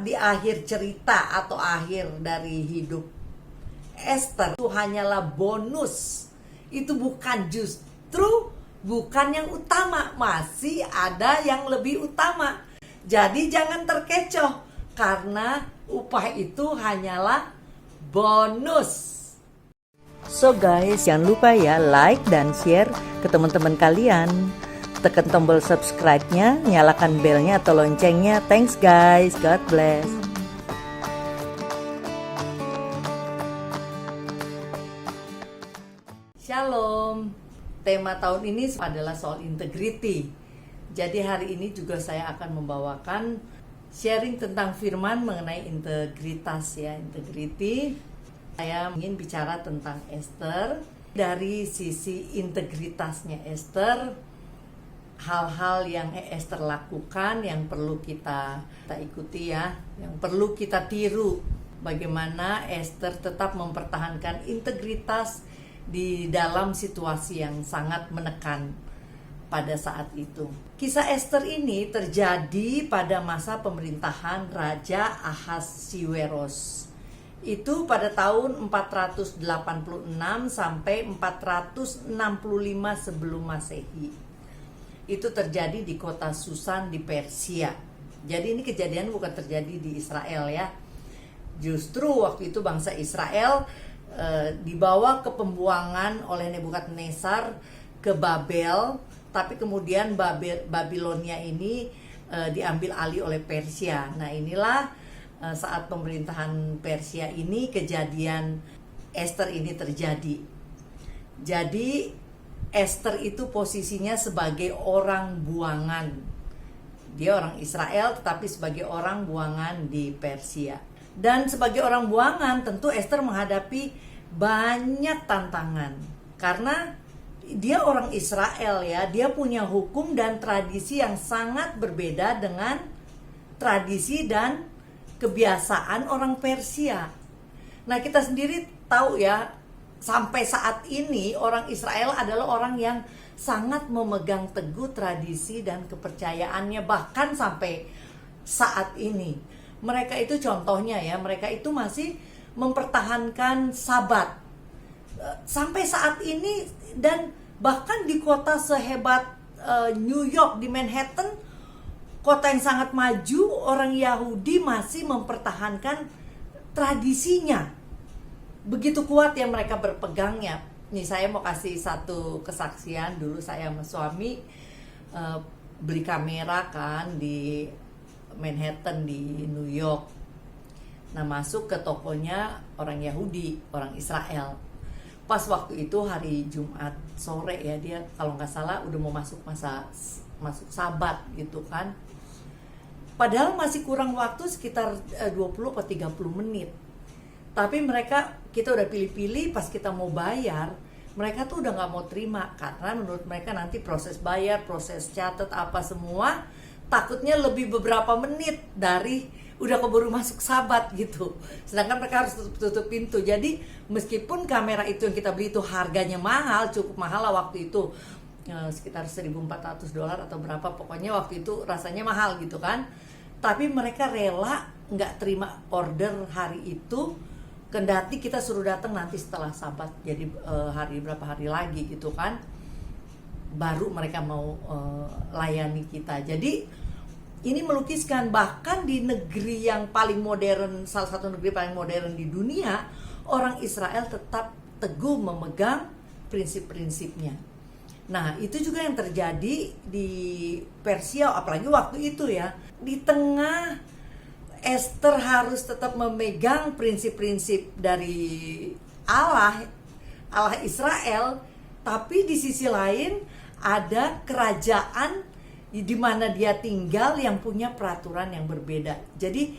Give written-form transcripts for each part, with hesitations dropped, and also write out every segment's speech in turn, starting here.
di akhir cerita atau akhir dari hidup Esther itu hanyalah bonus. Itu bukan yang utama, masih ada yang lebih utama. Jadi jangan terkecoh karena upah itu hanyalah bonus. So guys, jangan lupa ya like dan share ke teman-teman kalian. Tekan tombol subscribe-nya, nyalakan belnya atau loncengnya. Thanks guys, God bless. Shalom. Tema tahun ini adalah soal integrity. Jadi hari ini juga saya akan membawakan sharing tentang firman mengenai integritas ya, integrity. Saya ingin bicara tentang Esther dari sisi integritasnya Esther. Hal-hal yang Esther lakukan yang perlu kita ikuti ya, yang perlu kita tiru. Bagaimana Esther tetap mempertahankan integritas di dalam situasi yang sangat menekan pada saat itu. Kisah Esther ini terjadi pada masa pemerintahan Raja Ahaswiros. Itu pada tahun 486 sampai 465 sebelum Masehi. Itu terjadi di kota Susan di Persia. Jadi ini kejadian bukan terjadi di Israel ya. Justru waktu itu bangsa Israel dibawa ke pembuangan oleh Nebukadnezar ke Babel, tapi kemudian Babilonia ini diambil alih oleh Persia. Nah inilah saat pemerintahan Persia ini kejadian Esther ini terjadi. Jadi Esther itu posisinya sebagai orang buangan. Dia orang Israel tetapi sebagai orang buangan di Persia. Dan sebagai orang buangan tentu Esther menghadapi banyak tantangan. Karena dia orang Israel ya, dia punya hukum dan tradisi yang sangat berbeda dengan tradisi dan kebiasaan orang Persia. Nah, kita sendiri tahu ya, sampai saat ini orang Israel adalah orang yang sangat memegang teguh tradisi dan kepercayaannya, bahkan sampai saat ini. Mereka itu contohnya ya, mereka itu masih mempertahankan Sabat sampai saat ini. Dan bahkan di kota sehebat New York, di Manhattan, kota yang sangat maju, orang Yahudi masih mempertahankan tradisinya. Begitu kuat yang mereka berpegangnya. Nih saya mau kasih satu kesaksian. Dulu saya sama suami beli kamera kan di Manhattan di New York. Nah masuk ke tokonya orang Yahudi, orang Israel. Pas waktu itu hari Jumat sore ya, dia kalau nggak salah udah mau masuk Sabat gitu kan. Padahal masih kurang waktu sekitar 20 atau 30 menit. Tapi kita udah pilih-pilih, pas kita mau bayar, mereka tuh udah gak mau terima. Karena menurut mereka nanti proses bayar, proses catat apa semua, takutnya lebih beberapa menit dari udah keburu masuk Sabat gitu. Sedangkan mereka harus tutup pintu. Jadi meskipun kamera itu yang kita beli itu harganya mahal, cukup mahal lah waktu itu, sekitar $1.400 atau berapa, pokoknya waktu itu rasanya mahal gitu kan. Tapi mereka rela gak terima order hari itu, kendati kita suruh datang nanti setelah Sabat, jadi berapa hari lagi gitu kan, baru mereka mau layani kita. Jadi ini melukiskan bahkan di negeri yang paling modern, salah satu negeri paling modern di dunia, orang Israel tetap teguh memegang prinsip-prinsipnya. Nah itu juga yang terjadi di Persia, apalagi waktu itu ya. Di tengah Esther harus tetap memegang prinsip-prinsip dari Allah Israel, tapi di sisi lain ada kerajaan di mana dia tinggal yang punya peraturan yang berbeda. Jadi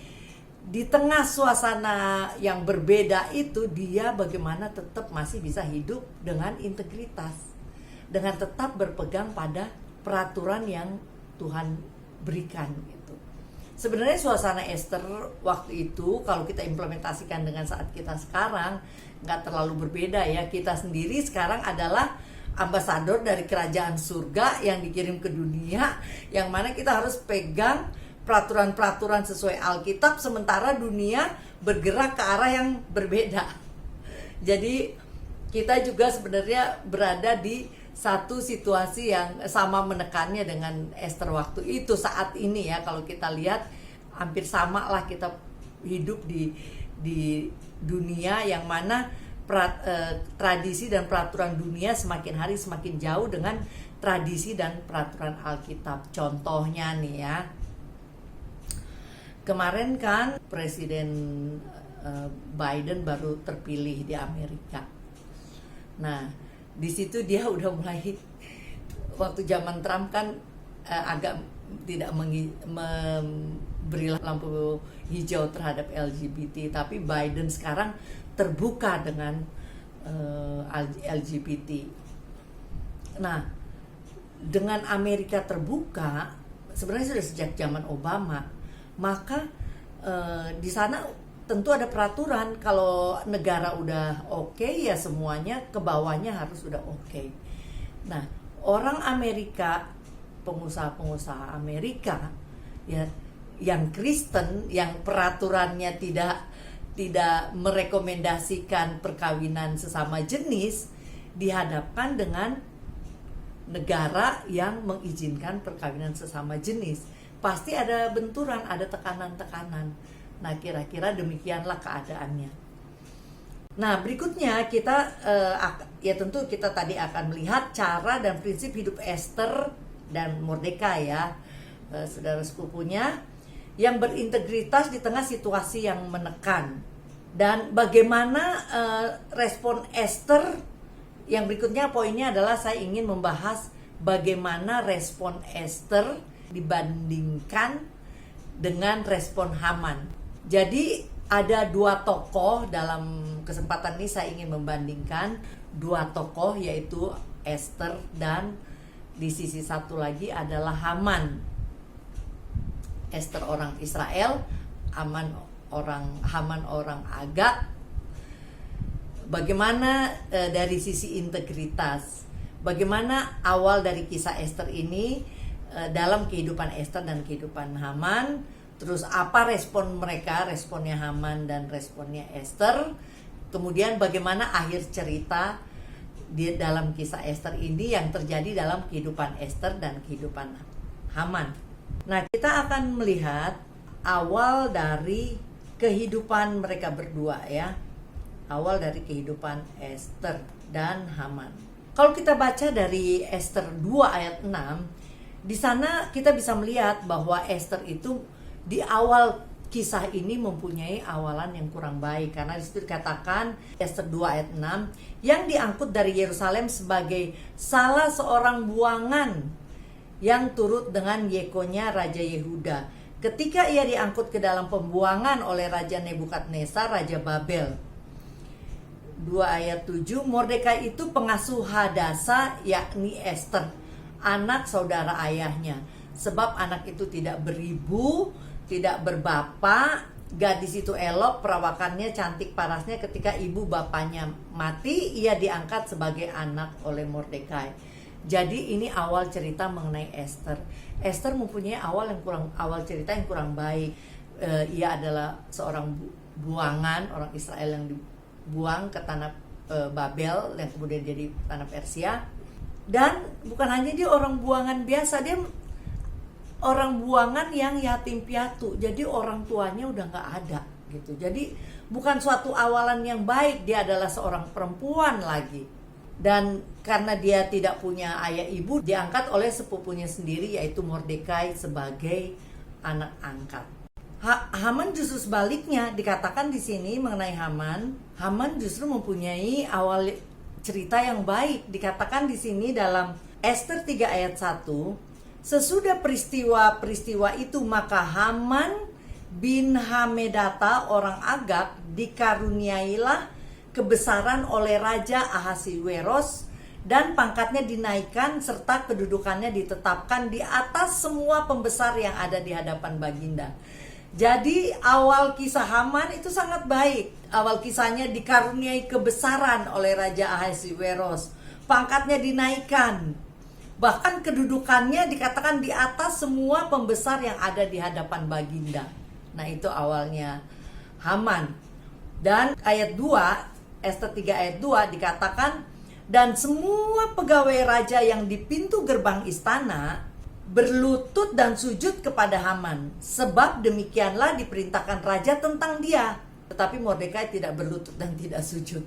di tengah suasana yang berbeda itu, dia bagaimana tetap masih bisa hidup dengan integritas, dengan tetap berpegang pada peraturan yang Tuhan berikan gitu. Sebenarnya suasana Esther waktu itu kalau kita implementasikan dengan saat kita sekarang nggak terlalu berbeda ya. Kita sendiri sekarang adalah ambasador dari kerajaan surga yang dikirim ke dunia, yang mana kita harus pegang peraturan-peraturan sesuai Alkitab, sementara dunia bergerak ke arah yang berbeda. Jadi kita juga sebenarnya berada di satu situasi yang sama menekannya dengan Esther waktu itu. Saat ini ya, kalau kita lihat hampir sama lah, kita hidup di dunia yang mana tradisi dan peraturan dunia semakin hari semakin jauh dengan tradisi dan peraturan Alkitab. Contohnya nih ya, kemarin kan Presiden Biden baru terpilih di Amerika. Nah, di situ dia udah mulai, waktu zaman Trump kan agak tidak memberi lampu hijau terhadap LGBT, tapi Biden sekarang terbuka dengan LGBT. Nah, dengan Amerika terbuka sebenarnya sudah sejak zaman Obama, maka di sana tentu ada peraturan. Kalau negara udah oke, ya semuanya ke bawahnya harus sudah oke. Nah, orang Amerika, pengusaha-pengusaha Amerika ya yang Kristen, yang peraturannya tidak merekomendasikan perkawinan sesama jenis, dihadapkan dengan negara yang mengizinkan perkawinan sesama jenis. Pasti ada benturan, ada tekanan-tekanan. Nah, kira-kira demikianlah keadaannya. Nah, berikutnya kita ya tentu kita tadi akan melihat cara dan prinsip hidup Esther dan Mordekai ya, saudara sepupunya, yang berintegritas di tengah situasi yang menekan. Dan bagaimana respon Esther. Yang berikutnya poinnya adalah saya ingin membahas bagaimana respon Esther dibandingkan dengan respon Haman. Jadi ada dua tokoh dalam kesempatan ini, saya ingin membandingkan dua tokoh, yaitu Esther dan di sisi satu lagi adalah Haman. Esther orang Israel, Haman orang Agag. Bagaimana dari sisi integritas, bagaimana awal dari kisah Esther ini dalam kehidupan Esther dan kehidupan Haman, terus apa respon mereka, responnya Haman dan responnya Esther, kemudian bagaimana akhir cerita di dalam kisah Esther ini yang terjadi dalam kehidupan Esther dan kehidupan Haman. Nah, kita akan melihat awal dari kehidupan mereka berdua ya. Awal dari kehidupan Esther dan Haman. Kalau kita baca dari Esther 2 ayat 6, di sana kita bisa melihat bahwa Esther itu di awal kisah ini mempunyai awalan yang kurang baik, karena di situ dikatakan Esther 2 ayat 6, yang diangkut dari Yerusalem sebagai salah seorang buangan yang turut dengan Yekonya Raja Yehuda, ketika ia diangkut ke dalam pembuangan oleh Raja Nebukadnezar Raja Babel. 2 ayat 7, Mordekai itu pengasuh Hadasa, yakni Esther, anak saudara ayahnya. Sebab anak itu tidak beribu, tidak berbapak, gadis itu elok, perawakannya cantik parasnya. Ketika ibu bapaknya mati, ia diangkat sebagai anak oleh Mordekai. Jadi ini awal cerita mengenai Esther. Esther mempunyai awal cerita yang kurang baik. Ia adalah seorang buangan, orang Israel yang dibuang ke tanah Babel, yang kemudian jadi tanah Persia. Dan bukan hanya dia orang buangan biasa, dia orang buangan yang yatim piatu. Jadi orang tuanya udah gak ada gitu. Jadi bukan suatu awalan yang baik. Dia adalah seorang perempuan lagi. Dan karena dia tidak punya ayah ibu, diangkat oleh sepupunya sendiri, yaitu Mordekai, sebagai anak angkat. Haman justru sebaliknya, dikatakan di sini mengenai Haman justru mempunyai awal cerita yang baik. Dikatakan di sini dalam Esther 3 ayat 1, sesudah peristiwa itu maka Haman bin Hamedata orang Agag dikaruniailah kebesaran oleh Raja Ahasiweros, dan pangkatnya dinaikkan serta kedudukannya ditetapkan di atas semua pembesar yang ada di hadapan Baginda. Jadi awal kisah Haman itu sangat baik. Awal kisahnya dikaruniai kebesaran oleh Raja Ahasiweros, pangkatnya dinaikkan, Bahkan kedudukannya dikatakan di atas semua pembesar yang ada di hadapan Baginda. Nah, itu awalnya Haman. Dan ayat 2, Ester 3 ayat 2 dikatakan, dan semua pegawai raja yang di pintu gerbang istana berlutut dan sujud kepada Haman, sebab demikianlah diperintahkan raja tentang dia. Tetapi Mordekai tidak berlutut dan tidak sujud.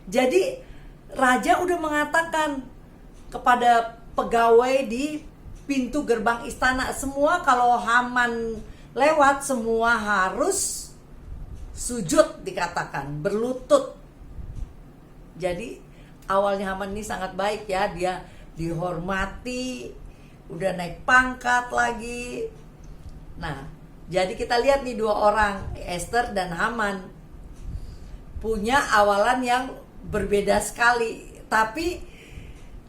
Jadi raja udah mengatakan kepada pegawai di pintu gerbang istana, semua kalau Haman lewat semua harus sujud, dikatakan berlutut. Jadi awalnya Haman ini sangat baik ya, dia dihormati, udah naik pangkat lagi. Nah, jadi kita lihat nih dua orang, Ester dan Haman, punya awalan yang berbeda sekali. Tapi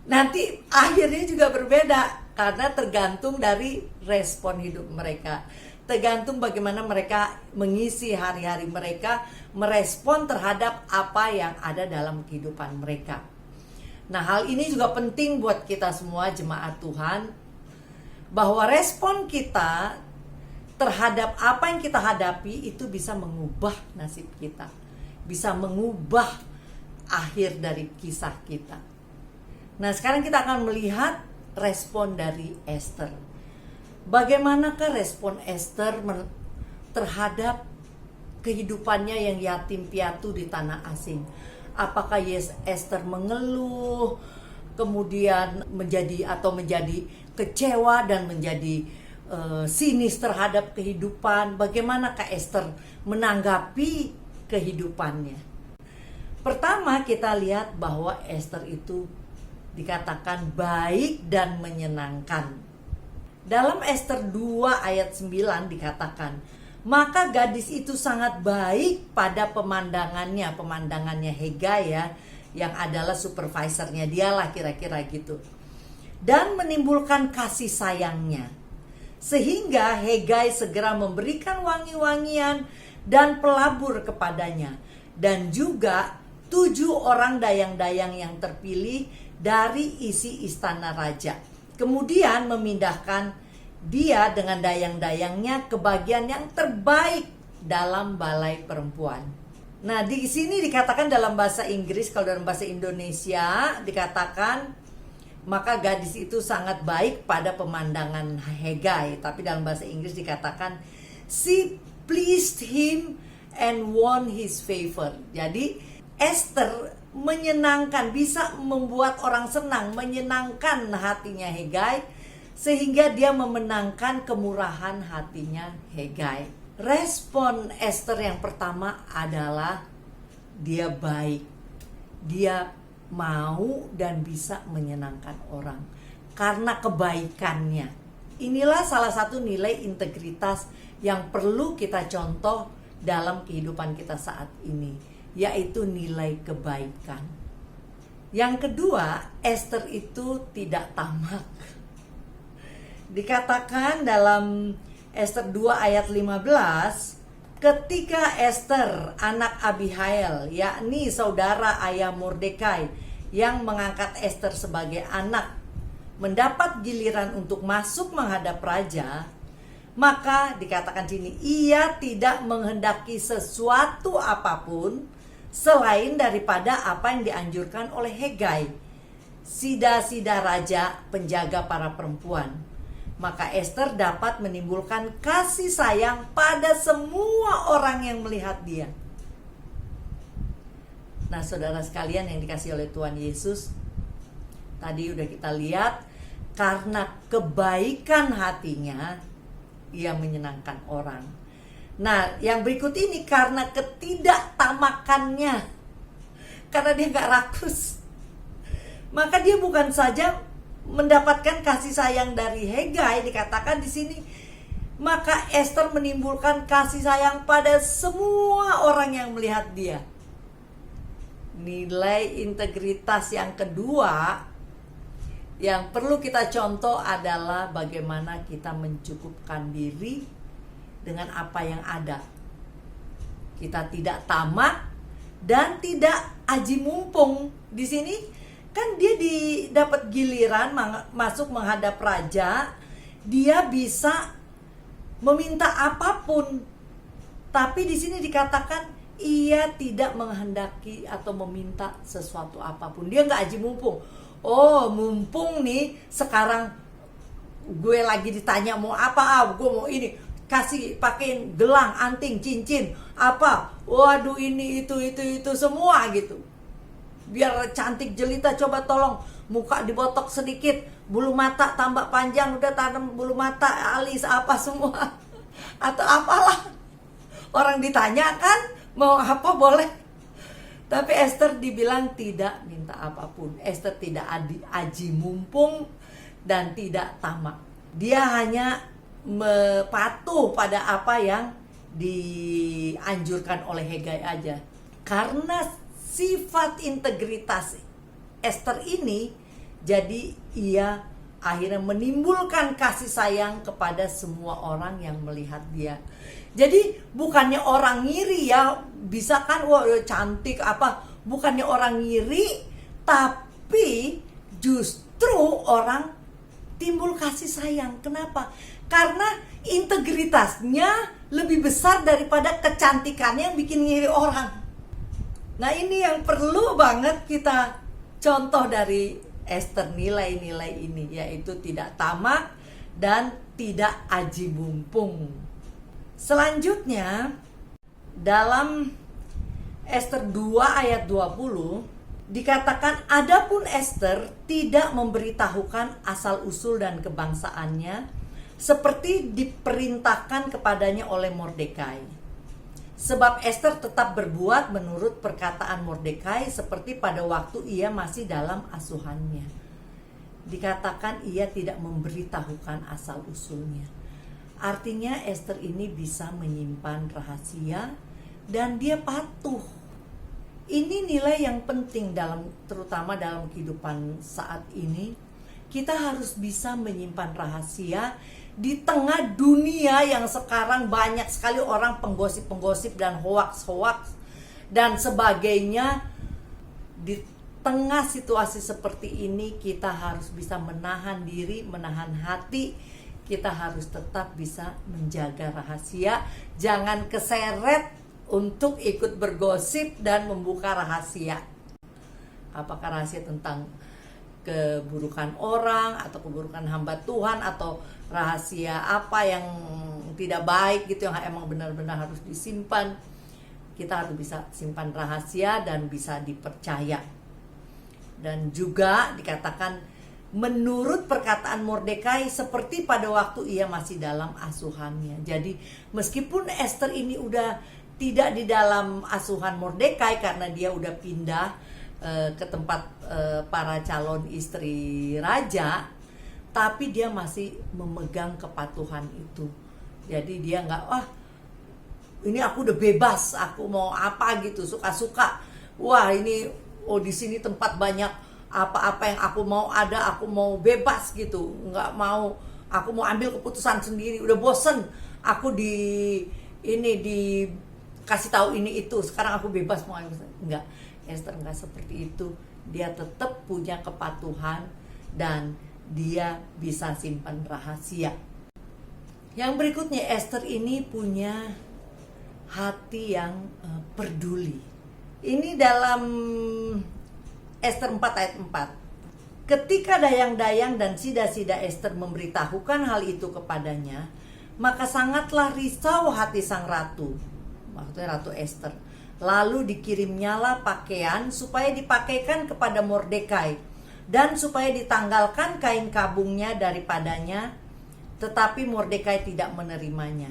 nanti akhirnya juga berbeda, karena tergantung dari respon hidup mereka. Tergantung bagaimana mereka mengisi hari-hari mereka, merespon terhadap apa yang ada dalam kehidupan mereka. Nah, hal ini juga penting buat kita semua jemaat Tuhan, bahwa respon kita terhadap apa yang kita hadapi itu bisa mengubah nasib kita, bisa mengubah akhir dari kisah kita. Nah, sekarang kita akan melihat respon dari Ester. Bagaimanakah respon Ester terhadap kehidupannya yang yatim piatu di tanah asing? Apakah Ester mengeluh, kemudian menjadi kecewa dan menjadi sinis terhadap kehidupan? Bagaimanakah Ester menanggapi kehidupannya? Pertama, kita lihat bahwa Ester itu dikatakan baik dan menyenangkan. Dalam Ester 2 ayat 9 dikatakan, maka gadis itu sangat baik pada pemandangannya Hegai ya, yang adalah supervisornya dialah, kira-kira gitu, dan menimbulkan kasih sayangnya, sehingga Hegai segera memberikan wangi-wangian dan pelabur kepadanya, dan juga 7 orang dayang-dayang yang terpilih dari isi istana raja. Kemudian memindahkan dia dengan dayang-dayangnya ke bagian yang terbaik dalam balai perempuan. Nah, di sini dikatakan dalam bahasa Inggris, kalau dalam bahasa Indonesia dikatakan maka gadis itu sangat baik pada pemandangan Hegai, tapi dalam bahasa Inggris dikatakan she pleased him and won his favor. Jadi Ester menyenangkan, bisa membuat orang senang, menyenangkan hatinya Hegai, sehingga dia memenangkan kemurahan hatinya Hegai. Respon Ester yang pertama adalah dia baik, dia mau dan bisa menyenangkan orang karena kebaikannya. Inilah salah satu nilai integritas yang perlu kita contoh dalam kehidupan kita saat ini, yaitu nilai kebaikan. Yang kedua, Ester itu tidak tamak. Dikatakan dalam Ester 2 ayat 15, ketika Ester anak Abihail, yakni saudara ayah Mordekai, yang mengangkat Ester sebagai anak, mendapat giliran untuk masuk menghadap raja, maka dikatakan sini, ia tidak menghendaki sesuatu apapun selain daripada apa yang dianjurkan oleh Hegai, sida-sida raja, penjaga para perempuan. Maka Ester dapat menimbulkan kasih sayang pada semua orang yang melihat dia. Nah, saudara sekalian yang dikasihi oleh Tuhan Yesus, tadi udah kita lihat, karena kebaikan hatinya ia menyenangkan orang. Nah, yang berikut ini karena ketidaktamakannya, karena dia gak rakus, maka dia bukan saja mendapatkan kasih sayang dari Hegai, dikatakan di sini, maka Ester menimbulkan kasih sayang pada semua orang yang melihat dia. Nilai integritas yang kedua yang perlu kita contoh adalah bagaimana kita mencukupkan diri dengan apa yang ada. Kita tidak tamak dan tidak aji mumpung. Di sini Kan dia dapat giliran masuk menghadap raja, dia bisa meminta apapun. Tapi di sini dikatakan ia tidak menghendaki atau meminta sesuatu apapun. Dia nggak aji mumpung. Oh, mumpung nih sekarang gue lagi ditanya mau apa, gue mau ini, kasih pakein gelang, anting, cincin, apa, waduh ini itu semua gitu. Biar cantik jelita, coba tolong muka dibotok sedikit, bulu mata tambah panjang, udah tanam bulu mata, alis apa semua atau apalah. Orang ditanya kan mau apa boleh. Tapi Esther dibilang tidak minta apapun. Esther tidak aji mumpung dan tidak tamak. Dia hanya patuh pada apa yang dianjurkan oleh Hegai aja. Karena sifat integritas Esther ini, jadi ia akhirnya menimbulkan kasih sayang kepada semua orang yang melihat dia. Jadi bukannya orang ngiri ya, bisa kan wah cantik apa, bukannya orang ngiri, tapi justru orang timbul kasih sayang. Kenapa? Karena integritasnya lebih besar daripada kecantikannya yang bikin ngiri orang. Nah, ini yang perlu banget kita contoh dari Esther, nilai-nilai ini, yaitu tidak tamak dan tidak aji mumpung. Selanjutnya dalam Esther 2 ayat 20 dikatakan, adapun Esther tidak memberitahukan asal-usul dan kebangsaannya seperti diperintahkan kepadanya oleh Mordekai. Sebab Esther tetap berbuat menurut perkataan Mordekai seperti pada waktu ia masih dalam asuhannya. Dikatakan ia tidak memberitahukan asal-usulnya. Artinya Esther ini bisa menyimpan rahasia dan dia patuh. Ini nilai yang penting terutama dalam kehidupan saat ini. Kita harus bisa menyimpan rahasia di tengah dunia yang sekarang banyak sekali orang penggosip-penggosip dan hoaks-hoaks dan sebagainya. Di tengah situasi seperti ini kita harus bisa menahan diri, menahan hati. Kita harus tetap bisa menjaga rahasia, jangan keseret untuk ikut bergosip dan membuka rahasia. Apakah rahasia tentang keburukan orang atau keburukan hamba Tuhan atau rahasia apa yang tidak baik gitu yang emang benar-benar harus disimpan. Kita harus bisa simpan rahasia dan bisa dipercaya. Dan juga dikatakan menurut perkataan Mordekai seperti pada waktu ia masih dalam asuhannya. Jadi meskipun Esther ini udah tidak di dalam asuhan Mordekai karena dia udah pindah ke tempat para calon istri raja, tapi dia masih memegang kepatuhan itu. Jadi dia nggak, ini aku udah bebas, aku mau apa gitu, suka-suka. Wah ini, di sini tempat banyak apa-apa yang aku mau ada, aku mau bebas gitu. Nggak mau, aku mau ambil keputusan sendiri. Udah bosen, aku kasih tahu ini itu. Sekarang aku bebas mau ambil. Enggak, Esther enggak seperti itu. Dia tetap punya kepatuhan dan dia bisa simpan rahasia. Yang berikutnya, Esther ini punya hati yang peduli. Ini dalam Esther 4 ayat 4. Ketika dayang-dayang dan sida-sida Esther memberitahukan hal itu kepadanya, maka sangatlah risau hati sang ratu, maksudnya Ratu Esther. Lalu dikirimnyalah pakaian supaya dipakaikan kepada Mordekai dan supaya ditanggalkan kain kabungnya daripadanya, tetapi Mordekai tidak menerimanya.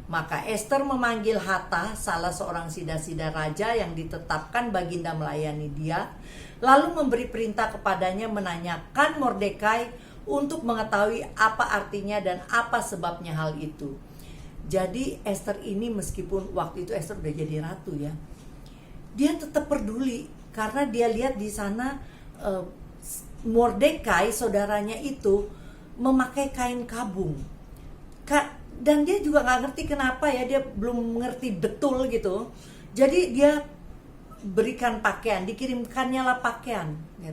Maka Esther memanggil Hathach, salah seorang sida-sida raja yang ditetapkan baginda melayani dia, lalu memberi perintah kepadanya menanyakan Mordekai untuk mengetahui apa artinya dan apa sebabnya hal itu. Jadi Esther ini meskipun waktu itu Esther udah jadi ratu ya, dia tetap peduli karena dia lihat di sana Mordekai saudaranya itu memakai kain kabung. Dan dia juga nggak ngerti kenapa ya, dia belum mengerti betul gitu. Jadi dia diberikan pakaian, dikirimkannya lah pakaian.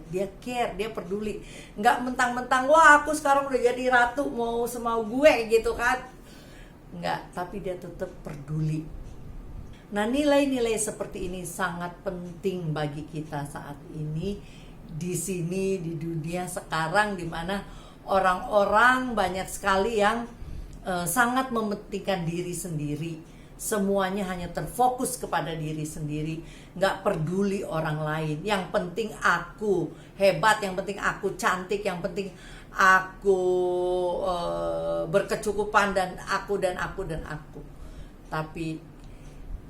Dia care, dia peduli. Nggak mentang-mentang, wah aku sekarang udah jadi ratu, mau semau gue gitu kan. Nggak, tapi dia tetap peduli. Nah, nilai-nilai seperti ini sangat penting bagi kita saat ini, di sini, di dunia sekarang, di mana orang-orang banyak sekali yang sangat mementingkan diri sendiri. Semuanya hanya terfokus kepada diri sendiri, nggak peduli orang lain. Yang penting aku hebat, yang penting aku cantik, yang penting aku berkecukupan, dan aku. Tapi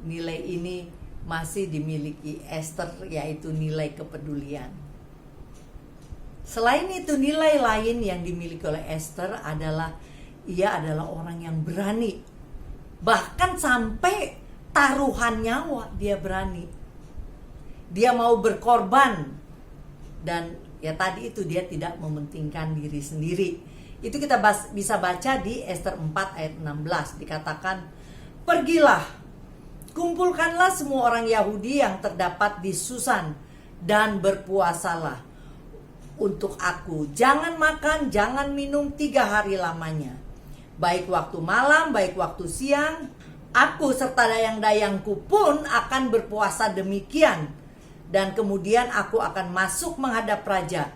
nilai ini masih dimiliki Esther, yaitu nilai kepedulian. Selain itu, nilai lain yang dimiliki oleh Esther adalah ia adalah orang yang berani. Bahkan sampai taruhan nyawa dia berani. Dia mau berkorban. Dan ya tadi itu, dia tidak mementingkan diri sendiri. Itu kita bisa baca di Esther 4 ayat 16. Dikatakan, pergilah, kumpulkanlah semua orang Yahudi yang terdapat di Susan, dan berpuasalah untuk aku. Jangan makan, jangan minum 3 hari lamanya. Baik waktu malam, baik waktu siang. Aku serta dayang-dayangku pun akan berpuasa demikian. Dan kemudian aku akan masuk menghadap raja.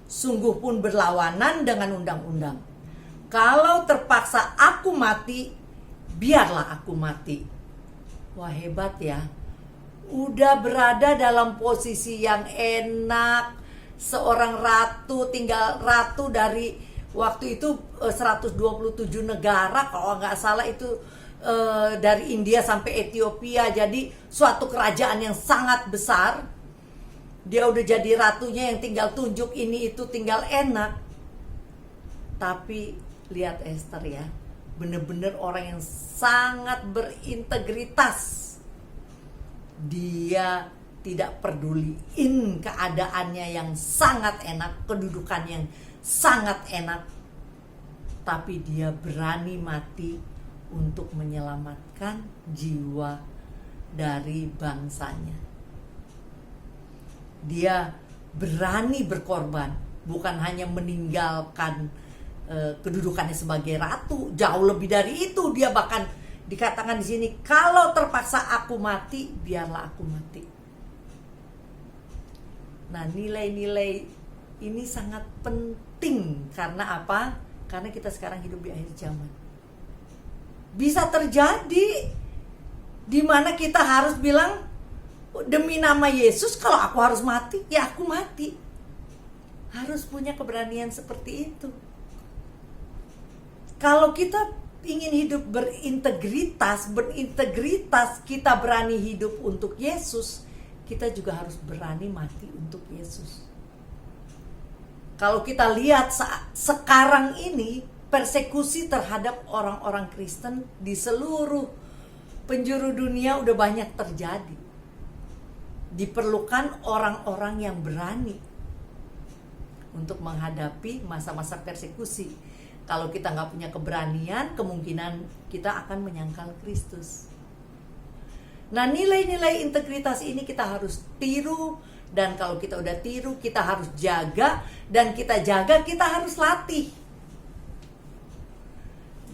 Sungguh pun berlawanan dengan undang-undang. Kalau terpaksa aku mati, biarlah aku mati. Wah, hebat ya. Udah berada dalam posisi yang enak. Seorang ratu, tinggal ratu dari waktu itu 127 negara kalau nggak salah, itu dari India sampai Ethiopia. Jadi suatu kerajaan yang sangat besar. Dia udah jadi ratunya yang tinggal tunjuk ini itu, tinggal enak. Tapi lihat Esther ya, bener-bener orang yang sangat berintegritas. Dia tidak peduliin keadaannya yang sangat enak, kedudukan yang sangat enak, tapi dia berani mati untuk menyelamatkan jiwa dari bangsanya. Dia berani berkorban, bukan hanya meninggalkan kedudukannya sebagai ratu, jauh lebih dari itu. Dia bahkan dikatakan di sini, kalau terpaksa aku mati, biarlah aku mati. Nah, nilai-nilai ini sangat penting. Karena apa? Karena kita sekarang hidup di akhir zaman. Bisa terjadi di mana kita harus bilang, demi nama Yesus, kalau aku harus mati, ya aku mati. Harus punya keberanian seperti itu. Kalau kita ingin hidup berintegritas, kita berani hidup untuk Yesus, kita juga harus berani mati untuk Yesus. Kalau kita lihat sekarang ini, persekusi terhadap orang-orang Kristen di seluruh penjuru dunia udah banyak terjadi. Diperlukan orang-orang yang berani untuk menghadapi masa-masa persekusi. Kalau kita nggak punya keberanian, kemungkinan kita akan menyangkal Kristus. Nah, nilai-nilai integritas ini kita harus tiru. Dan kalau kita udah tiru, kita harus jaga. Dan kita jaga, kita harus latih.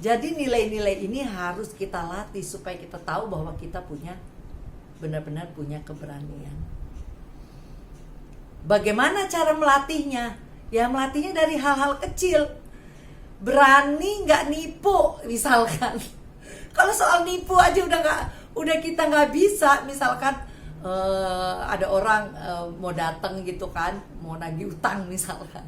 Jadi nilai-nilai ini harus kita latih supaya kita tahu bahwa kita benar-benar punya keberanian. Bagaimana cara melatihnya? Ya, melatihnya dari hal-hal kecil. Berani nggak nipu, misalkan. Kalau soal nipu aja udah kita nggak bisa. Misalkan ada orang mau datang gitu kan, mau nagih utang misalkan.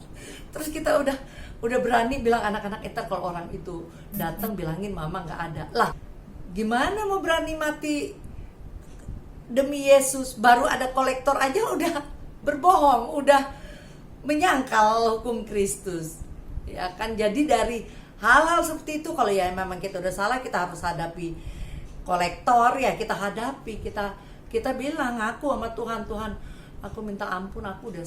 Terus kita udah berani bilang anak-anak kita, kalau orang itu datang bilangin mama nggak ada. Lah, gimana mau berani mati demi Yesus? Baru ada kolektor aja udah berbohong, udah menyangkal hukum Kristus. Ya kan, jadi dari hal-hal seperti itu, kalau ya memang kita udah salah, kita harus hadapi kolektor, ya kita hadapi, kita bilang, aku sama Tuhan, aku minta ampun, aku udah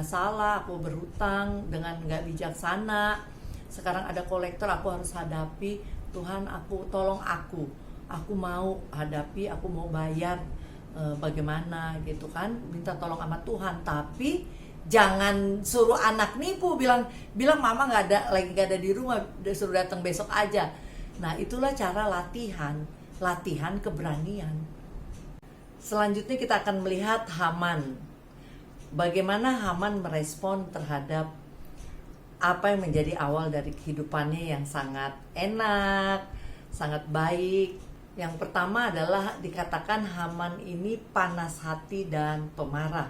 salah, aku berhutang dengan nggak bijaksana. Sekarang ada kolektor, aku harus hadapi. Tuhan, tolong aku mau hadapi, aku mau bayar bagaimana gitu kan, minta tolong sama Tuhan. Tapi jangan suruh anak nipu, bilang mama lagi nggak ada di rumah, suruh datang besok aja. Nah, itulah cara latihan keberanian. Selanjutnya kita akan melihat Haman. Bagaimana Haman merespon terhadap apa yang menjadi awal dari kehidupannya yang sangat enak, sangat baik. Yang pertama adalah dikatakan Haman ini panas hati dan pemarah.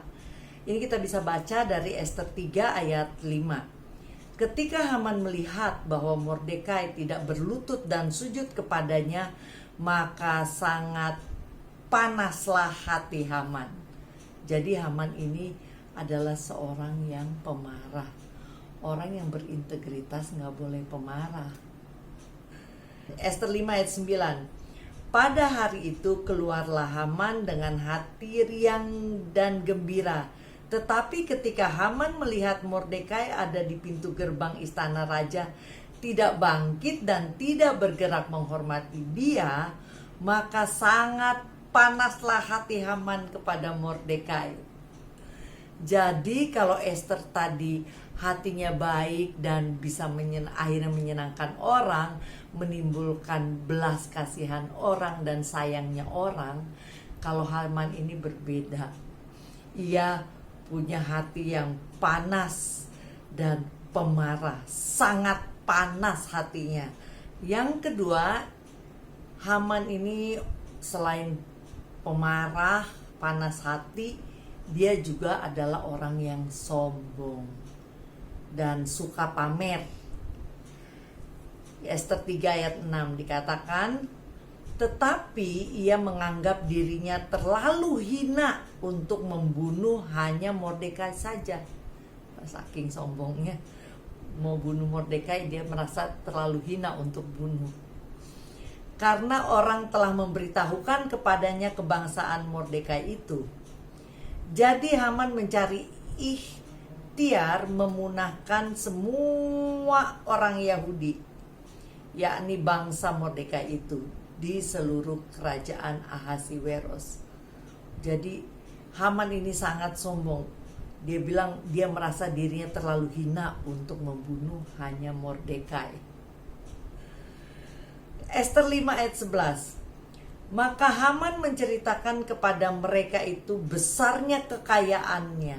Ini kita bisa baca dari Ester 3 ayat 5. Ketika Haman melihat bahwa Mordekai tidak berlutut dan sujud kepadanya, maka sangat panaslah hati Haman. Jadi Haman ini adalah seorang yang pemarah. Orang yang berintegritas nggak boleh pemarah. Ester 5 ayat 9. Pada hari itu keluarlah Haman dengan hati riang dan gembira. Tetapi ketika Haman melihat Mordekai ada di pintu gerbang istana raja, tidak bangkit dan tidak bergerak menghormati dia, maka sangat panaslah hati Haman kepada Mordekai. Jadi kalau Esther tadi hatinya baik dan bisa akhirnya menyenangkan orang, menimbulkan belas kasihan orang dan sayangnya orang, kalau Haman ini berbeda. Ia punya hati yang panas dan pemarah, sangat panas hatinya. Yang kedua, Haman ini selain pemarah, panas hati, dia juga adalah orang yang sombong dan suka pamer. Ester 3 ayat 6 dikatakan, tetapi ia menganggap dirinya terlalu hina untuk membunuh hanya Mordekai saja. Saking sombongnya, mau bunuh Mordekai, dia merasa terlalu hina untuk bunuh. Karena orang telah memberitahukan kepadanya kebangsaan Mordekai itu. Jadi Haman mencari ikhtiar memunahkan semua orang Yahudi, yakni bangsa Mordekai itu, di seluruh kerajaan Ahasiweros. Jadi Haman ini sangat sombong. Dia bilang dia merasa dirinya terlalu hina untuk membunuh hanya Mordekai. Ester 5 ayat 11. Maka Haman menceritakan kepada mereka itu besarnya kekayaannya,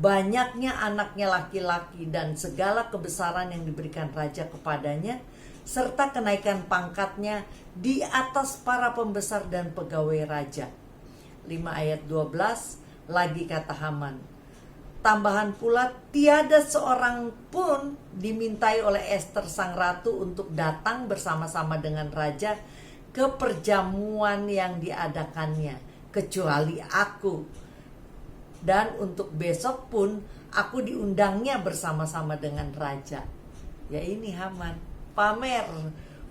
banyaknya anaknya laki-laki, dan segala kebesaran yang diberikan raja kepadanya, serta kenaikan pangkatnya di atas para pembesar dan pegawai raja. 5 ayat 12, lagi kata Haman, tambahan pula tiada seorang pun dimintai oleh Ester sang ratu untuk datang bersama-sama dengan raja ke perjamuan yang diadakannya, kecuali aku. Dan untuk besok pun aku diundangnya bersama-sama dengan raja. Ya ini Haman, pamer.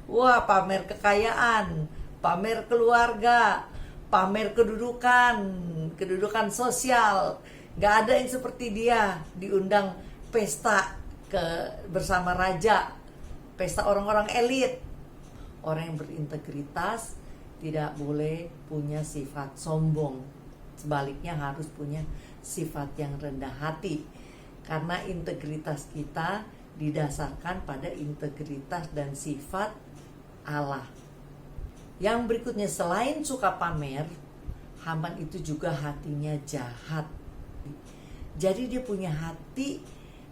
Wah, pamer kekayaan, pamer keluarga, pamer kedudukan sosial. Gak ada yang seperti dia diundang pesta bersama raja, pesta orang-orang elit. Orang yang berintegritas tidak boleh punya sifat sombong. Sebaliknya harus punya sifat yang rendah hati. Karena integritas kita didasarkan pada integritas dan sifat Allah. Yang berikutnya, selain suka pamer, Haman itu juga hatinya jahat. Jadi dia punya hati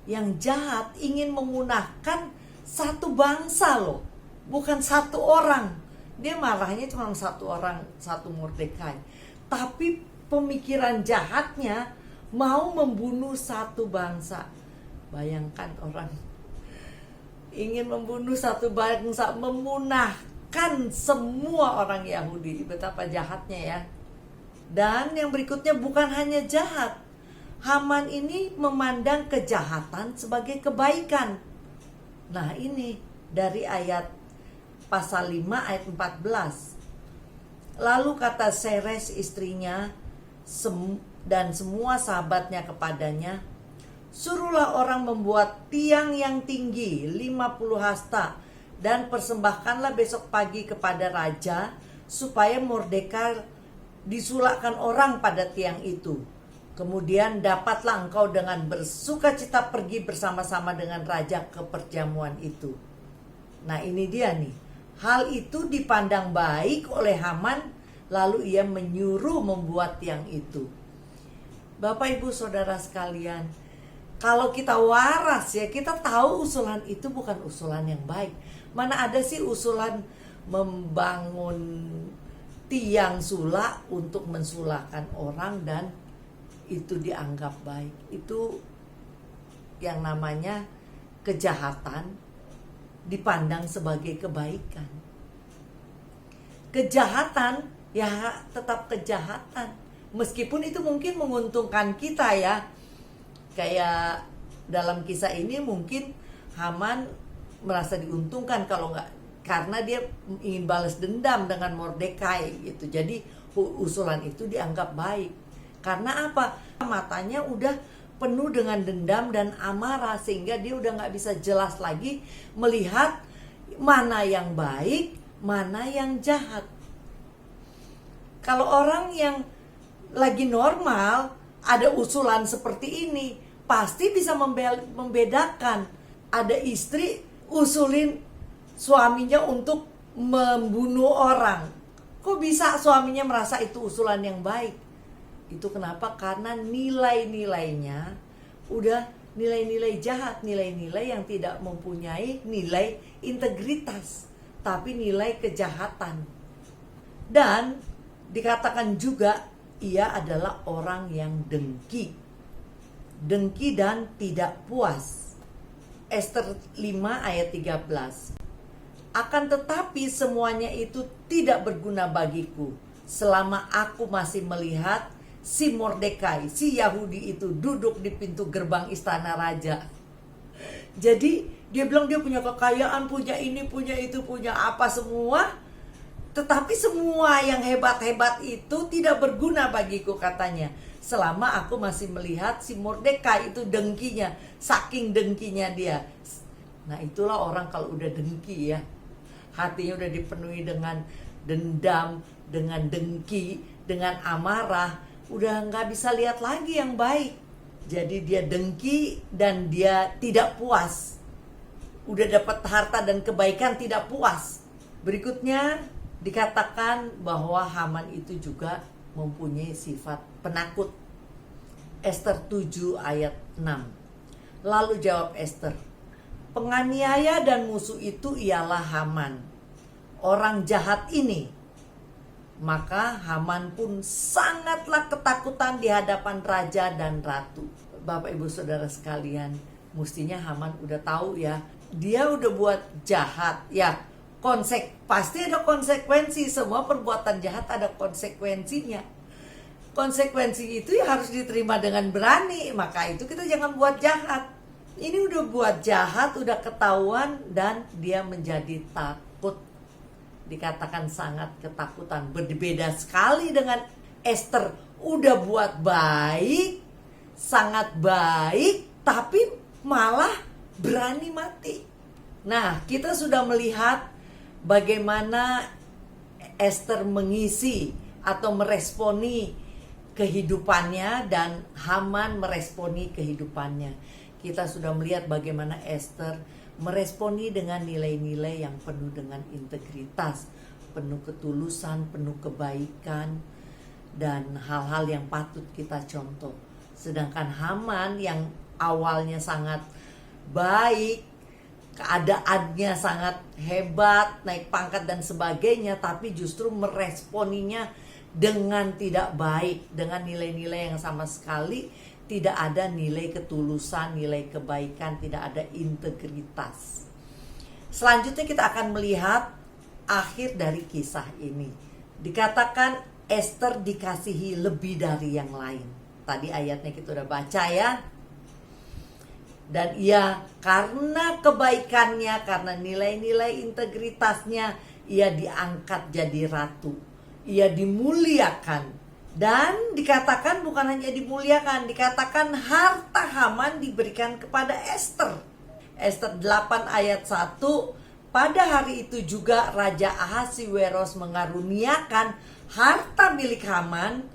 yang jahat, ingin memunahkan satu bangsa loh, bukan satu orang. Dia marahnya cuma satu orang, satu Mordekai. Tapi pemikiran jahatnya mau membunuh satu bangsa. Bayangkan orang ingin membunuh satu bangsa, memunahkan semua orang Yahudi. Betapa jahatnya ya. Dan yang berikutnya bukan hanya jahat, Haman ini memandang kejahatan sebagai kebaikan. Nah ini dari ayat pasal 5 ayat 14. Lalu kata Seres istrinya dan semua sahabatnya kepadanya, suruhlah orang membuat tiang yang tinggi 50 hasta dan persembahkanlah besok pagi kepada raja, supaya Mordekai disulakkan orang pada tiang itu. Kemudian dapatlah engkau dengan bersukacita pergi bersama-sama dengan raja ke perjamuan itu. Nah ini dia nih, hal itu dipandang baik oleh Haman, lalu ia menyuruh membuat tiang itu. Bapak ibu saudara sekalian, kalau kita waras ya, kita tahu usulan itu bukan usulan yang baik. Mana ada sih usulan membangun tiang sulak untuk mensulakkan orang dan itu dianggap baik. Itu yang namanya kejahatan dipandang sebagai kebaikan. Kejahatan ya tetap kejahatan, meskipun itu mungkin menguntungkan kita ya. Kayak dalam kisah ini mungkin Haman merasa diuntungkan kalau nggak, karena dia ingin balas dendam dengan Mordekai gitu. Jadi usulan itu dianggap baik. Karena apa? Matanya udah penuh dengan dendam dan amarah, sehingga dia udah nggak bisa jelas lagi melihat mana yang baik, mana yang jahat. Kalau orang yang lagi normal ada usulan seperti ini, pasti bisa membedakan. Ada istri usulin suaminya untuk membunuh orang. Kok bisa suaminya merasa itu usulan yang baik? Itu kenapa? Karena nilai-nilainya udah nilai-nilai jahat, nilai-nilai yang tidak mempunyai nilai integritas, tapi nilai kejahatan. Dan dikatakan juga ia adalah orang yang dengki dan tidak puas. Ester 5 ayat 13. Akan tetapi semuanya itu tidak berguna bagiku selama aku masih melihat si Mordekai, si Yahudi itu duduk di pintu gerbang istana raja. Jadi dia bilang dia punya kekayaan, punya ini, punya itu, punya apa semua. Tetapi semua yang hebat-hebat itu tidak berguna bagiku katanya. Selama aku masih melihat si Mordekai itu dengkinya, saking dengkinya dia. Nah itulah orang kalau udah dengki ya. Hatinya udah dipenuhi dengan dendam, dengan dengki, dengan amarah. Udah nggak bisa lihat lagi yang baik. Jadi dia dengki dan dia tidak puas. Udah dapat harta dan kebaikan tidak puas. Berikutnya dikatakan bahwa Haman itu juga mempunyai sifat penakut. Ester 7 ayat 6. Lalu jawab Ester, penganiaya dan musuh itu ialah Haman, orang jahat ini. Maka Haman pun sangatlah ketakutan di hadapan raja dan ratu. Bapak ibu saudara sekalian, mestinya Haman udah tahu ya, dia udah buat jahat ya. Pasti ada konsekuensi, semua perbuatan jahat ada konsekuensinya. Konsekuensi itu ya harus diterima dengan berani. Maka itu kita jangan buat jahat. Ini udah buat jahat, udah ketahuan, dan dia menjadi takut. Dikatakan sangat ketakutan. Berbeda sekali dengan Ester, udah buat baik, sangat baik, tapi malah berani mati. Nah, kita sudah melihat bagaimana Ester mengisi atau meresponi kehidupannya dan Haman meresponi kehidupannya. Kita sudah melihat bagaimana Ester meresponi dengan nilai-nilai yang penuh dengan integritas, penuh ketulusan, penuh kebaikan, dan hal-hal yang patut kita contoh. Sedangkan Haman yang awalnya sangat baik, keadaannya sangat hebat, naik pangkat dan sebagainya, tapi justru meresponinya dengan tidak baik, dengan nilai-nilai yang sama sekali tidak ada nilai ketulusan, nilai kebaikan, tidak ada integritas. Selanjutnya kita akan melihat akhir dari kisah ini. Dikatakan Ester dikasihi lebih dari yang lain. Tadi ayatnya kita udah baca ya. Dan ia karena kebaikannya, karena nilai-nilai integritasnya, ia diangkat jadi ratu. Ia dimuliakan. Dan dikatakan bukan hanya dimuliakan, dikatakan harta Haman diberikan kepada Ester. Ester 8 ayat 1, pada hari itu juga Raja Ahasiweros mengaruniakan harta milik Haman,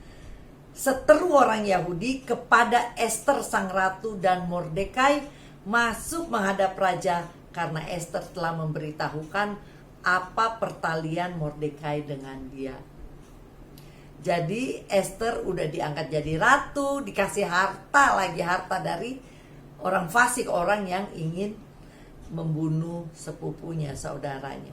seteru orang Yahudi, kepada Ester sang ratu, dan Mordekai masuk menghadap raja karena Ester telah memberitahukan apa pertalian Mordekai dengan dia. Jadi Ester udah diangkat jadi ratu, dikasih harta dari orang fasik, orang yang ingin membunuh sepupunya, saudaranya.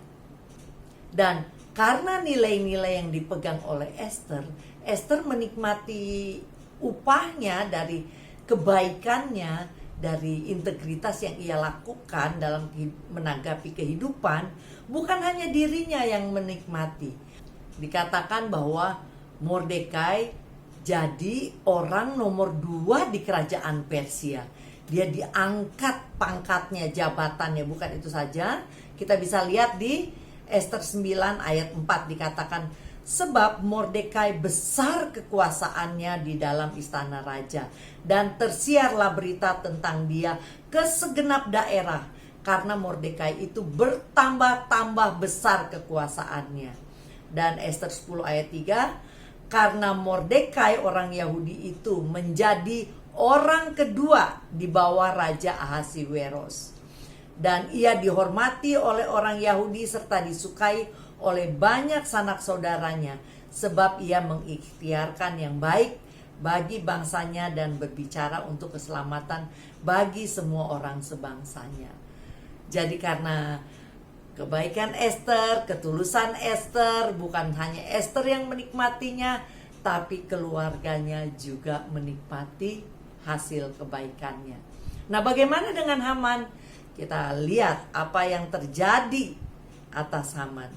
Dan karena nilai-nilai yang dipegang oleh Ester, Ester menikmati upahnya dari kebaikannya, dari integritas yang ia lakukan dalam menanggapi kehidupan. Bukan hanya dirinya yang menikmati. Dikatakan bahwa Mordekai jadi orang nomor 2 di kerajaan Persia. Dia diangkat pangkatnya, jabatannya. Bukan itu saja, kita bisa lihat di Ester 9 ayat 4 dikatakan, sebab Mordekai besar kekuasaannya di dalam istana raja, dan tersiarlah berita tentang dia ke segenap daerah, karena Mordekai itu bertambah-tambah besar kekuasaannya. Dan Ester 10 ayat 3, karena Mordekai orang Yahudi itu menjadi orang kedua di bawah Raja Ahasiweros, dan ia dihormati oleh orang Yahudi serta disukai oleh banyak sanak saudaranya, sebab ia mengikhtiarkan yang baik bagi bangsanya dan berbicara untuk keselamatan bagi semua orang sebangsanya. Jadi karena kebaikan Ester, ketulusan Ester, bukan hanya Ester yang menikmatinya, tapi keluarganya juga menikmati hasil kebaikannya. Nah, bagaimana dengan Haman? Kita lihat apa yang terjadi atas Haman.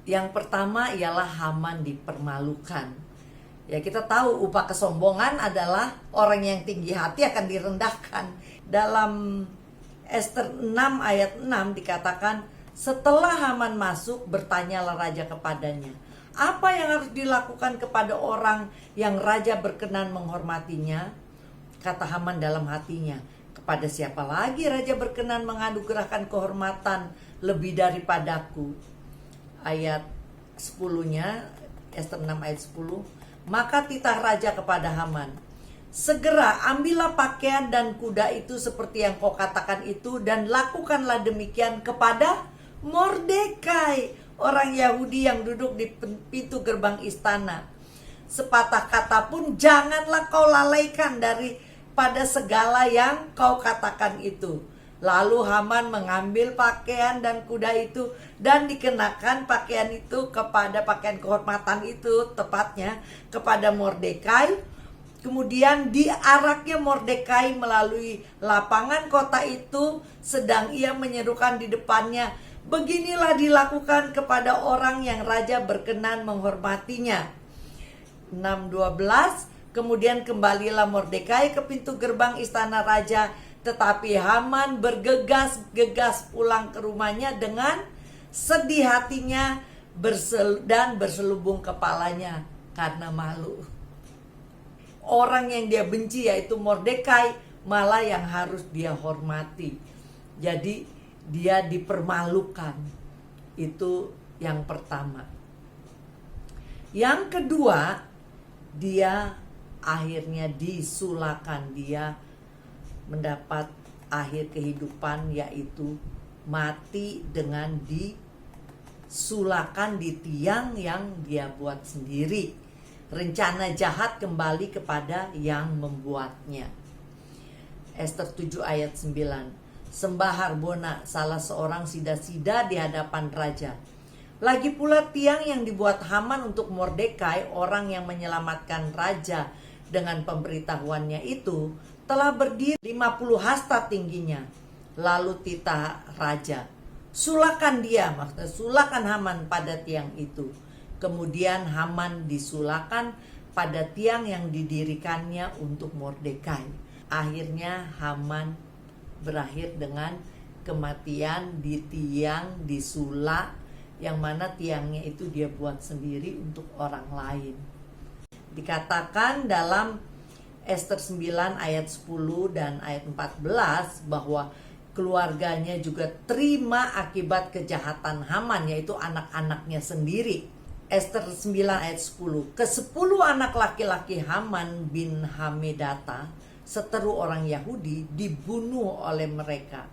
Yang pertama ialah Haman dipermalukan. Ya, kita tahu upah kesombongan adalah orang yang tinggi hati akan direndahkan. Dalam Ester 6 ayat 6 dikatakan, setelah Haman masuk, bertanyalah raja kepadanya, apa yang harus dilakukan kepada orang yang raja berkenan menghormatinya? Kata Haman dalam hatinya, kepada siapa lagi raja berkenan menganugerahkan kehormatan lebih daripadaku? Ayat 10-nya, Ester 6 ayat 10, maka titah raja kepada Haman, segera ambillah pakaian dan kuda itu seperti yang kau katakan itu, dan lakukanlah demikian kepada Mordekai, orang Yahudi yang duduk di pintu gerbang istana. Sepatah kata pun janganlah kau lalaikan daripada segala yang kau katakan itu. Lalu Haman mengambil pakaian dan kuda itu, dan dikenakan pakaian itu kepada pakaian kehormatan itu, tepatnya kepada Mordekai. Kemudian diaraknya Mordekai melalui lapangan kota itu, sedang ia menyerukan di depannya, beginilah dilakukan kepada orang yang raja berkenan menghormatinya. 6:12, kemudian kembalilah Mordekai ke pintu gerbang istana raja, tetapi Haman bergegas-gegas pulang ke rumahnya dengan sedih hatinya dan berselubung kepalanya karena malu. Orang yang dia benci, yaitu Mordekai, malah yang harus dia hormati. Jadi dia dipermalukan. Itu yang pertama. Yang kedua, dia akhirnya disulakan. Dia mendapat akhir kehidupan, yaitu mati dengan disulakan di tiang yang dia buat sendiri. Rencana jahat kembali kepada yang membuatnya. Ester 7 ayat 9, sembah Harbona, salah seorang sida-sida di hadapan raja. Lagi pula tiang yang dibuat Haman untuk Mordekai, orang yang menyelamatkan raja dengan pemberitahuannya itu, telah berdiri 50 hasta tingginya. Lalu titah raja, sulakan dia, maksudnya sulakan Haman pada tiang itu. Kemudian Haman disulakan pada tiang yang didirikannya untuk Mordekai. Akhirnya Haman berakhir dengan kematian di tiang disulak, yang mana tiangnya itu dia buat sendiri untuk orang lain. Dikatakan dalam Ester 9 ayat 10 dan ayat 14 bahwa keluarganya juga terima akibat kejahatan Haman, yaitu anak-anaknya sendiri. Ester 9 ayat 10. Ke-10 anak laki-laki Haman bin Hamedata, seteru orang Yahudi, dibunuh oleh mereka.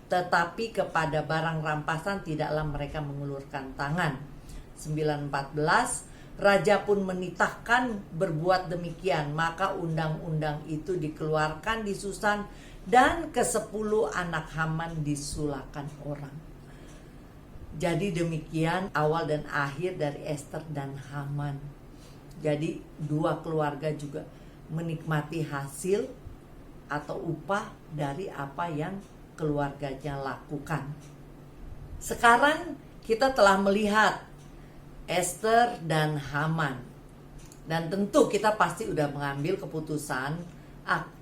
Tetapi kepada barang rampasan tidaklah mereka mengulurkan tangan. 9:14. Raja pun menitahkan berbuat demikian, maka undang-undang itu dikeluarkan di Susan, dan ke-10 anak Haman disulakan orang. Jadi demikian awal dan akhir dari Ester dan Haman. Jadi dua keluarga juga menikmati hasil atau upah dari apa yang keluarganya lakukan. Sekarang kita telah melihat Ester dan Haman, dan tentu kita pasti udah mengambil keputusan,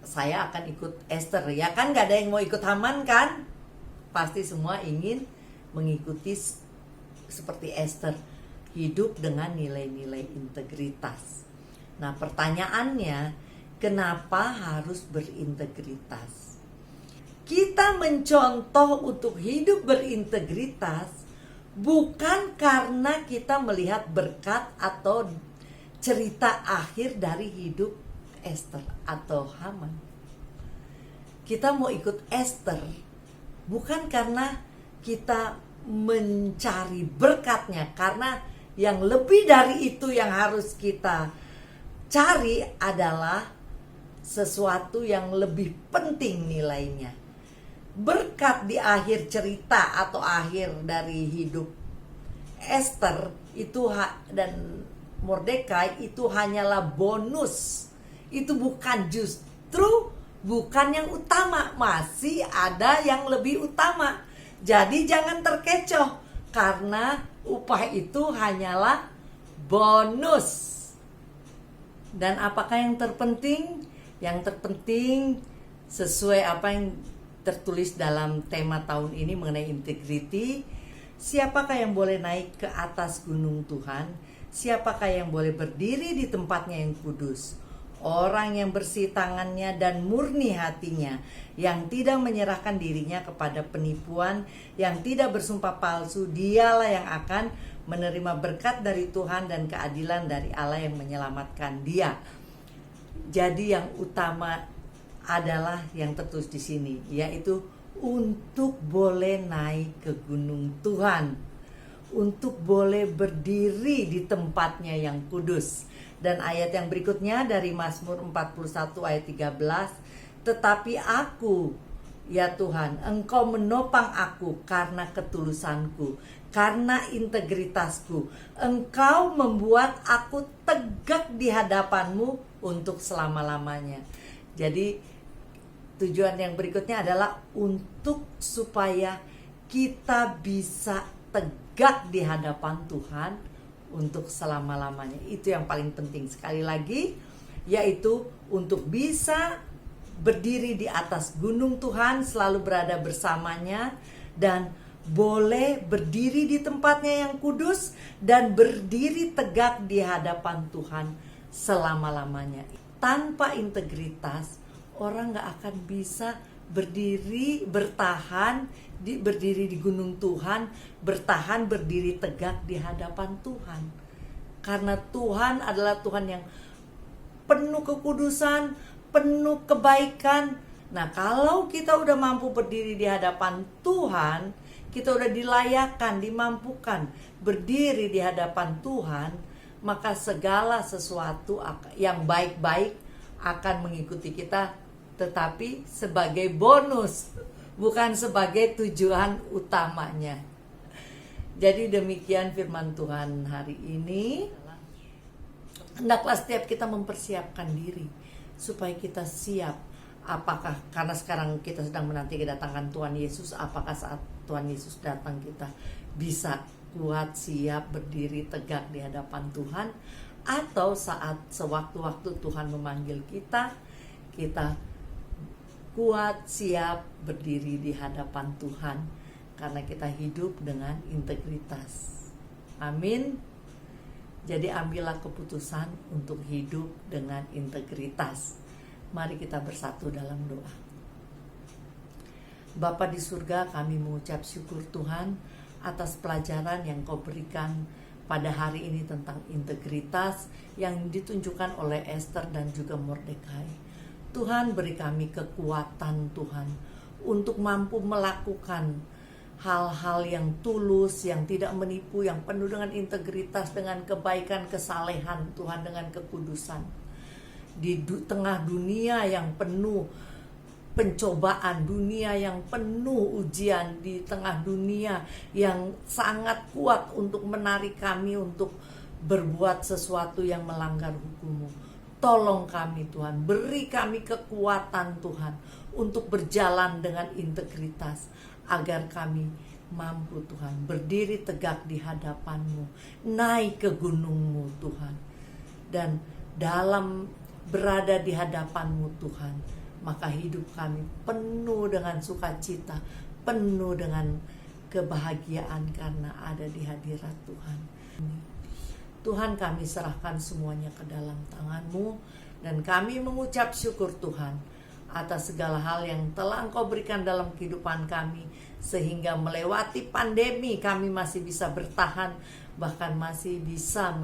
saya akan ikut Ester, ya kan? Gak ada yang mau ikut Haman kan? Pasti semua ingin mengikuti seperti Ester, hidup dengan nilai-nilai integritas. Nah, pertanyaannya, kenapa harus berintegritas? Kita mencontoh untuk hidup berintegritas bukan karena kita melihat berkat atau cerita akhir dari hidup Ester atau Haman. Kita mau ikut Ester bukan karena kita mencari berkatnya, karena yang lebih dari itu yang harus kita cari adalah sesuatu yang lebih penting nilainya. Berkat di akhir cerita atau akhir dari hidup Ester itu dan Mordekai itu hanyalah bonus. Itu bukan yang utama, masih ada yang lebih utama. Jadi jangan terkecoh karena upah itu hanyalah bonus. Dan apakah yang terpenting? Yang terpenting sesuai apa yang tertulis dalam tema tahun ini mengenai integrity. Siapakah yang boleh naik ke atas gunung Tuhan? Siapakah yang boleh berdiri di tempatnya yang kudus? Orang yang bersih tangannya dan murni hatinya, yang tidak menyerahkan dirinya kepada penipuan, yang tidak bersumpah palsu, dialah yang akan menerima berkat dari Tuhan dan keadilan dari Allah yang menyelamatkan dia. Jadi yang utama adalah yang tertulis di sini, yaitu untuk boleh naik ke gunung Tuhan, untuk boleh berdiri di tempatnya yang kudus. Dan ayat yang berikutnya dari Mazmur 41 ayat 13, tetapi aku, ya Tuhan, Engkau menopang aku karena ketulusanku, karena integritasku. Engkau membuat aku tegak di hadapan-Mu untuk selama-lamanya. Jadi tujuan yang berikutnya adalah untuk supaya kita bisa tegak di hadapan Tuhan untuk selama-lamanya. Itu yang paling penting sekali lagi, yaitu untuk bisa berdiri di atas gunung Tuhan, selalu berada bersamanya, dan boleh berdiri di tempatnya yang kudus dan berdiri tegak di hadapan Tuhan selama-lamanya. Tanpa integritas, orang gak akan bisa berdiri di gunung Tuhan, berdiri tegak di hadapan Tuhan. Karena Tuhan adalah Tuhan yang penuh kekudusan, penuh kebaikan. Nah, kalau kita udah mampu berdiri di hadapan Tuhan, kita udah dilayakkan, dimampukan berdiri di hadapan Tuhan, maka segala sesuatu yang baik-baik akan mengikuti kita, tetapi sebagai bonus, bukan sebagai tujuan utamanya. Jadi demikian firman Tuhan hari ini. Hendaklah setiap kita mempersiapkan diri supaya kita siap. Apakah karena sekarang kita sedang menanti kedatangan Tuhan Yesus, apakah saat Tuhan Yesus datang kita bisa kuat, siap, berdiri tegak di hadapan Tuhan, atau saat sewaktu-waktu Tuhan memanggil kita, kita kuat, siap, berdiri di hadapan Tuhan karena kita hidup dengan integritas. Amin. Jadi ambillah keputusan untuk hidup dengan integritas. Mari kita bersatu dalam doa. Bapa di surga, kami mengucap syukur Tuhan atas pelajaran yang Kau berikan pada hari ini tentang integritas yang ditunjukkan oleh Esther dan juga Mordekai. Tuhan, beri kami kekuatan Tuhan untuk mampu melakukan hal-hal yang tulus, yang tidak menipu, yang penuh dengan integritas, dengan kebaikan, kesalehan Tuhan, dengan kekudusan. Di tengah dunia yang penuh pencobaan, dunia yang penuh ujian, di tengah dunia yang sangat kuat untuk menarik kami untuk berbuat sesuatu yang melanggar hukum-Mu. Tolong kami Tuhan, beri kami kekuatan Tuhan untuk berjalan dengan integritas, agar kami mampu Tuhan berdiri tegak di hadapan-Mu, naik ke gunung-Mu Tuhan, dan dalam berada di hadapan-Mu Tuhan, maka hidup kami penuh dengan sukacita, penuh dengan kebahagiaan karena ada di hadirat Tuhan. Tuhan, kami serahkan semuanya ke dalam tangan-Mu, dan kami mengucap syukur Tuhan atas segala hal yang telah Engkau berikan dalam kehidupan kami, sehingga melewati pandemi kami masih bisa bertahan, bahkan masih bisa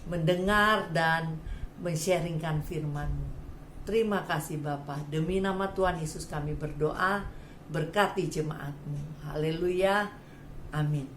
mendengar dan men-sharingkan firman-Mu. Terima kasih Bapa, demi nama Tuhan Yesus kami berdoa, berkati jemaat-Mu. Haleluya, amin.